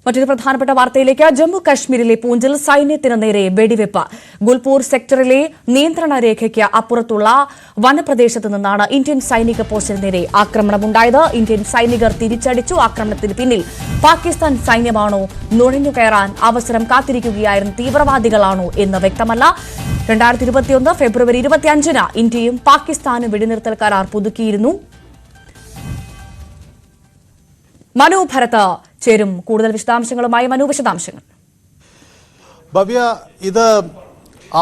മറ്റൊരു പ്രധാനപ്പെട്ട വാർത്തയിലേക്ക് ജമ്മു കശ്മീരിലെ പൂഞ്ചിൽ സൈന്യത്തിന് നേരെ വെടിവെപ്പ്. ഗുൽപൂർ സെക്ടറിലെ നിയന്ത്രണ രേഖയ്ക്ക് അപ്പുറത്തുള്ള വനപ്രദേശത്ത് നിന്നാണ് ഇന്ത്യൻ സൈനിക പോസ്റ്റിന് നേരെ ആക്രമണമുണ്ടായത്. ഇന്ത്യൻ സൈനികർ തിരിച്ചടിച്ചു. ആക്രമണത്തിന് പിന്നിൽ പാകിസ്ഥാൻ സൈന്യമാണോ, നുഴഞ്ഞുകയറാൻ അവസരം കാത്തിരിക്കുകയായിരുന്ന തീവ്രവാദികളാണോ എന്ന് വ്യക്തമല്ല. 2021 ഫെബ്രുവരി 25-ന് ഇന്ത്യയും പാകിസ്ഥാനും വെടിനിർത്തൽ കരാർ പുതുക്കിയിരുന്നു. മനു ഭരത് ചേരും കൂടുതൽ വിശദാംശങ്ങളുമായി. മനു, വിശദാംശങ്ങൾ. ഭവ്യ, ഇത്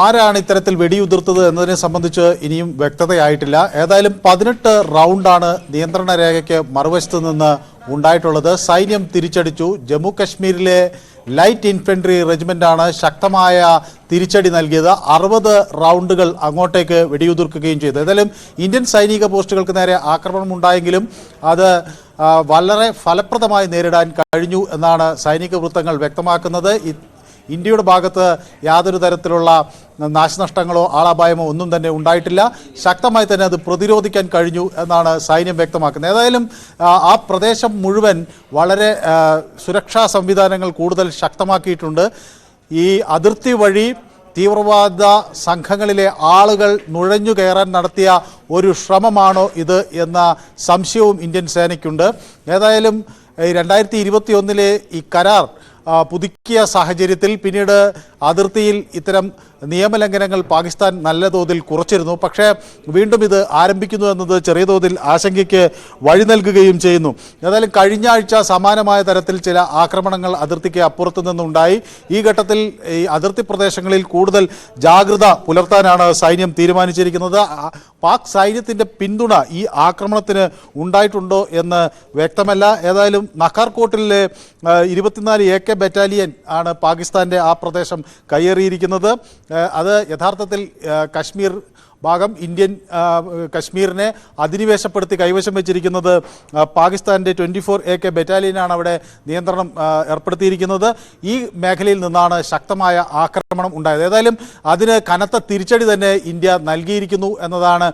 ആരാണ് ഇത്തരത്തിൽ വെടിയുതിർത്തത് എന്നതിനെ സംബന്ധിച്ച് ഇനിയും വ്യക്തതയായിട്ടില്ല. ഏതായാലും 18 റൗണ്ടാണ് നിയന്ത്രണ രേഖയ്ക്ക് മറുവശത്ത് നിന്ന് ഉണ്ടായിട്ടുള്ളത്. സൈന്യം തിരിച്ചടിച്ചു. ജമ്മു കശ്മീരിലെ ലൈറ്റ് ഇൻഫൻട്രി റെജിമെന്റാണ് ശക്തമായ തിരിച്ചടി നൽകിയത്. 60 റൗണ്ടുകൾ അങ്ങോട്ടേക്ക് വെടിയുതിർക്കുകയും ചെയ്തു. ഏതായാലും ഇന്ത്യൻ സൈനിക പോസ്റ്റുകൾക്ക് നേരെ ആക്രമണം ഉണ്ടായെങ്കിലും അത് വളരെ ഫലപ്രദമായി നേരിടാൻ കഴിഞ്ഞു എന്നാണ് സൈനിക വൃത്തങ്ങൾ വ്യക്തമാക്കുന്നത്. ഇന്ത്യയുടെ ഭാഗത്ത് യാതൊരു തരത്തിലുള്ള നാശനഷ്ടങ്ങളോ ആളപായമോ ഒന്നും തന്നെ ഉണ്ടായിട്ടില്ല. ശക്തമായി തന്നെ അത് പ്രതിരോധിക്കാൻ കഴിഞ്ഞു എന്നാണ് സൈന്യം വ്യക്തമാക്കുന്നത്. ഏതായാലും ആ പ്രദേശം മുഴുവൻ വളരെ സുരക്ഷാ സംവിധാനങ്ങൾ കൂടുതൽ ശക്തമാക്കിയിട്ടുണ്ട്. ഈ അതിർത്തി വഴി തീവ്രവാദ സംഘങ്ങളിലെ ആളുകൾ നുഴഞ്ഞു കയറാൻ നടത്തിയ ഒരു ശ്രമമാണോ ഇത് എന്ന സംശയവും ഇന്ത്യൻ സേനയ്ക്കുണ്ട്. ഏതായാലും 2021 ഈ കരാർ പുതുക്കിയ സാഹചര്യത്തിൽ പിന്നീട് അതിർത്തിയിൽ ഇത്തരം നിയമലംഘനങ്ങൾ പാകിസ്ഥാൻ നല്ല തോതിൽ കുറച്ചിരുന്നു. പക്ഷേ വീണ്ടും ഇത് ആരംഭിക്കുന്നു എന്നത് ചെറിയ തോതിൽ ആശങ്കയ്ക്ക് വഴി നൽകുകയും ചെയ്യുന്നു. ഏതായാലും കഴിഞ്ഞ ആഴ്ച സമാനമായ തരത്തിൽ ചില ആക്രമണങ്ങൾ അതിർത്തിക്ക് അപ്പുറത്തു നിന്നുണ്ടായി. ഈ ഘട്ടത്തിൽ ഈ അതിർത്തി പ്രദേശങ്ങളിൽ കൂടുതൽ ജാഗ്രത പുലർത്താനാണ് സൈന്യം തീരുമാനിച്ചിരിക്കുന്നത്. പാക് സൈന്യത്തിൻ്റെ പിന്തുണ ഈ ആക്രമണത്തിന് ഉണ്ടായിട്ടുണ്ടോ എന്ന് വ്യക്തമല്ല. ഏതായാലും നഖാർകോട്ടിലെ 24 AK ബറ്റാലിയൻ ആണ് പാകിസ്ഥാൻ്റെ ആ പ്രദേശം കയ്യേറിയിരിക്കുന്നത്. അത് യഥാർത്ഥത്തിൽ കശ്മീർ ഭാഗം ഇന്ത്യൻ കശ്മീരിനെ അധിനിവേശപ്പെടുത്തി കൈവശം വെച്ചിരിക്കുന്നത് പാകിസ്ഥാൻ്റെ 24 AK ബറ്റാലിയനാണ് അവിടെ നിയന്ത്രണം ഏർപ്പെടുത്തിയിരിക്കുന്നത്. ഈ മേഖലയിൽ നിന്നാണ് ശക്തമായ ആക്രമണം ഉണ്ടായത്. ഏതായാലും അതിന് കനത്ത തിരിച്ചടി തന്നെ ഇന്ത്യ നൽകിയിരിക്കുന്നു എന്നതാണ്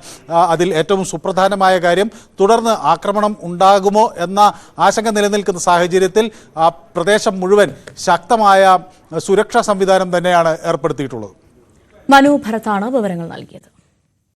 അതിൽ ഏറ്റവും സുപ്രധാനമായ കാര്യം. തുടർന്ന് ആക്രമണം ഉണ്ടാകുമോ എന്ന ആശങ്ക നിലനിൽക്കുന്ന സാഹചര്യത്തിൽ ആ പ്രദേശം മുഴുവൻ ശക്തമായ സുരക്ഷാ സംവിധാനം തന്നെയാണ് ഏർപ്പെടുത്തിയിട്ടുള്ളത്. മനു ഭരത്താണ് വിവരങ്ങൾ നൽകിയത്.